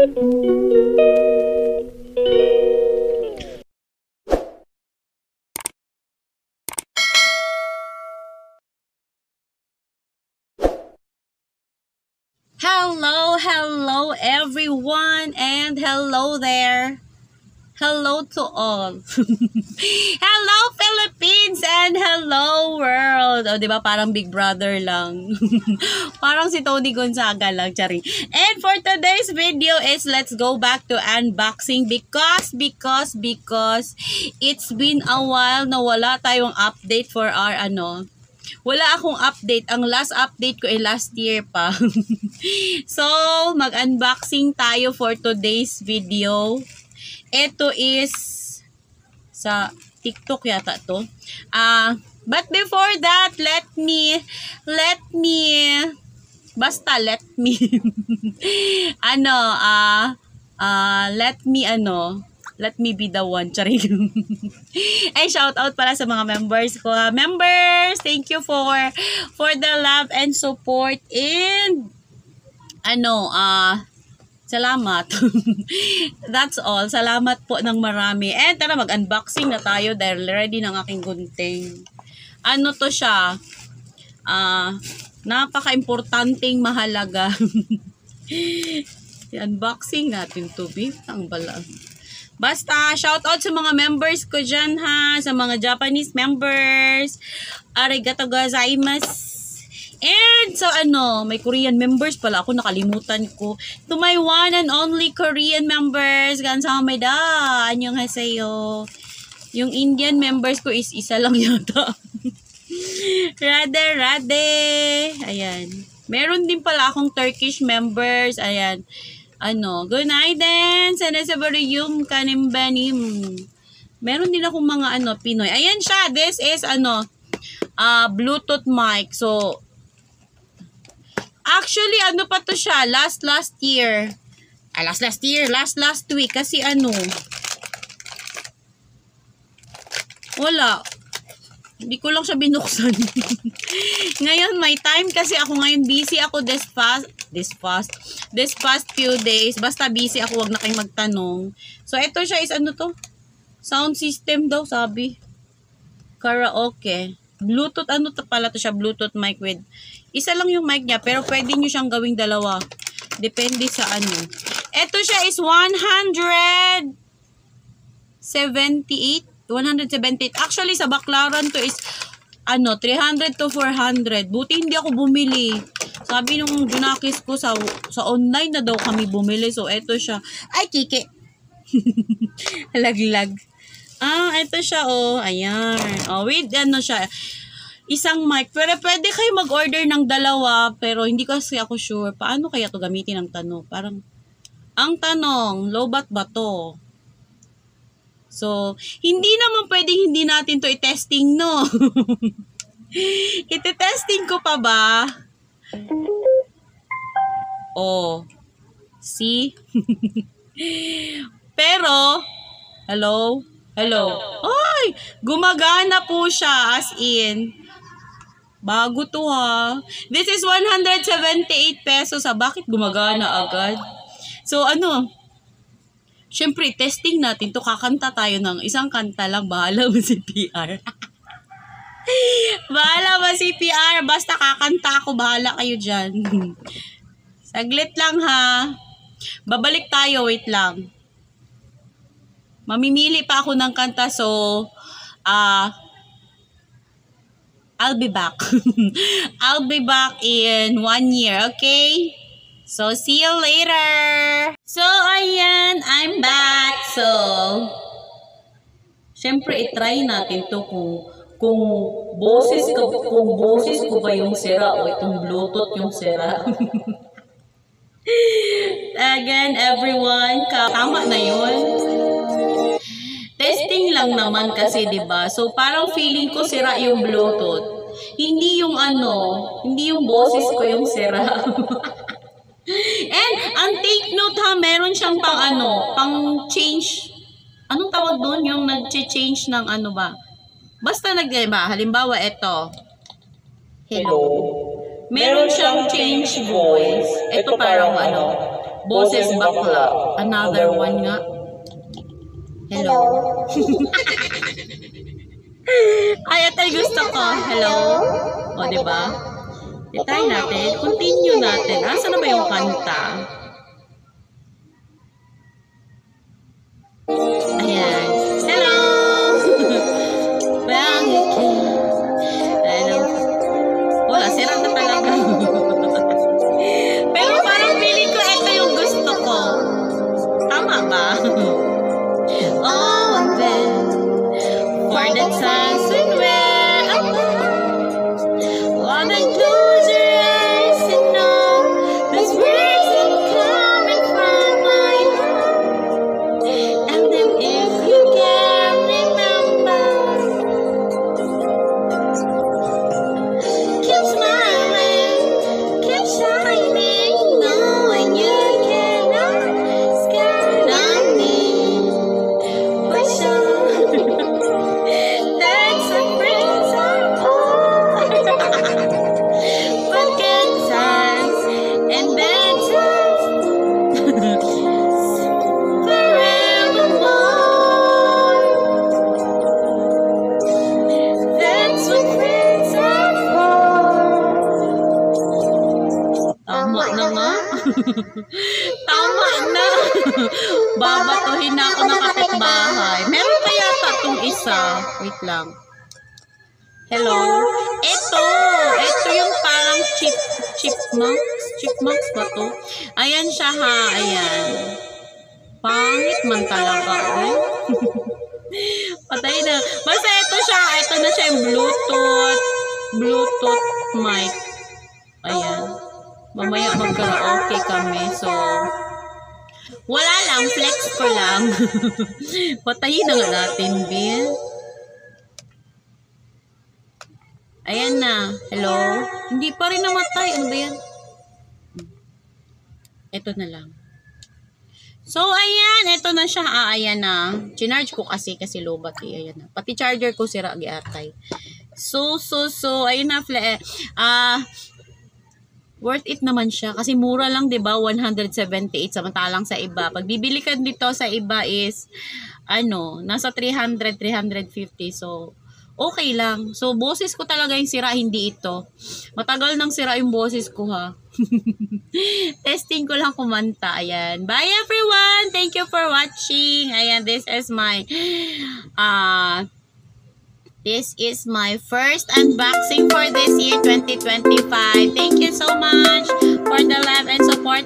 Hello everyone, and hello there. Hello to all. Hello Philippines and hello world. O, diba parang Big Brother lang. Parang si Tony Gonzaga lang, charing. And for today's video is let's go back to unboxing because it's been a while na wala tayong update for our wala akong update. Ang last update ko ay last year pa. So, mag-unboxing tayo for today's video. Ito is sa TikTok yata to. But before that, let me let me be the one. Charing. Ay, shout out pala sa mga members ko. Members, thank you for the love and support, and salamat. That's all. Salamat po ng marami. And tara, mag-unboxing na tayo dahil ready ng aking gunting. Ano to siya? Napaka-importanting mahalaga. Unboxing natin to, be. Ang bala. Basta, shout out sa mga members ko dyan, ha. Sa mga Japanese members. Arigato gozaimasu. And so may Korean members pala ako, nakalimutan ko. To my one and only Korean members, 감사합니다. 안녕하세요. Yung Indian members ko is isa lang yata. Rade. Ayan. Meron din pala akong Turkish members. Ayan. Günaydın. Sana sa bariyum kanimbanim. Meron din akong mga Pinoy. Ayan siya. This is Bluetooth mic. So actually, pa to siya? Last year. Last week. Kasi wala. Hindi ko lang siya binuksan. Ngayon, may time kasi ako ngayon. Busy ako this past few days. Basta busy ako, wag na kayong magtanong. So, ito siya is to? Sound system daw, sabi. Karaoke. Bluetooth, pala to siya? Bluetooth mic with isa lang yung mic niya, pero pwede nyo siyang gawing dalawa. Depende sa Ito siya is 178. Actually, sa Baclaran to is 300 to 400. Buti hindi ako bumili. Sabi nung Junakis ko sa online na daw kami bumili. So, ito siya. Ay, kike. Laglag. Ito siya, ayan. With siya. Isang mic. Pero pwede kayo mag-order ng dalawa, pero hindi kasi ako sure. Paano kaya to gamitin ang tanong? Parang, ang tanong, lobat ba to? So, hindi naman pwedeng hindi natin to i-testing, no? Iti-testing ko pa ba? See? Pero, hello? Ay! Gumagana po siya, as in. Bago to, ha. This is 178 pesos. Bakit gumagana agad? So, syempre, testing natin to. Kakanta tayo ng isang kanta lang. Bahala mo si PR. Bahala mo si PR. Basta kakanta ako. Bahala kayo dyan. Saglit lang, ha. Babalik tayo. Wait lang. Mamimili pa ako ng kanta. So, I'll be back. I'll be back in 1 year, okay? So, see you later! So, ayan, I'm back. So, syempre, itry natin to kung boses ko ba yung sira o itong Bluetooth yung sira. Again, everyone, tama na yun. Testing lang naman kasi, diba? So, parang feeling ko sira yung Bluetooth. Hindi yung hindi yung boses ko yung sira. And, ang take note, ha, meron siyang pang change. Anong tawag doon? Yung nag-change ng ba? Basta halimbawa, ito. Hello. Meron siyang change voice. Ito parang Boses bakla. Another one nga. Hello. Ay, ito yung gusto ko. Hello. O, diba? Itay natin. Continue natin. Asa na ba yung kanta? Ayan. Hello. Wala, sira na talaga. Pero parang feeling ko ito yung gusto ko. Tama ba? Oh, and then for the times when we're apart, wanna close your eyes and know those words that come in from my heart. And then if you can remember, keep smiling, keep shining, knowing you cannot scan on me. For sure, that's what brings our heart. But good times and bad times forevermore. That's what friends are for. Tama na nga. Tama na. Babatuhin na ako ng kapitbahay. Meron kaya tatong isa. Wait lang. Hello? Ito yung parang chipmunks. Chipmunks ba to? Ayan siya ha. Ayan. Pangit man talaga. Eh. Patay na. Basta ito siya. Ito na siya yung Bluetooth mic. Ayan. Mamaya mag-karaoke kami. So, wala lang. Flex ko lang. Patayin na nga natin, Bill. Ayan na. Hello? Hindi pa rin namatay. Ano ba yan? Ito na lang. So, ayan. Ito na siya. Ayan na. Chinarge ko kasi lobat eh. Ayan na. Pati charger ko sira. Giatay. So, ayun na. Worth it naman siya. Kasi mura lang, diba? 178. Samantalang sa iba. Pag bibili ka dito sa iba is, nasa 300, 350. So, okay lang. So, boses ko talaga yung sira, hindi ito. Matagal nang sira yung boses ko, ha. Testing ko lang kumanta. Ayan. Bye, everyone! Thank you for watching. Ayan, this is my first unboxing for this year, 2025. Thank you so much for the love and support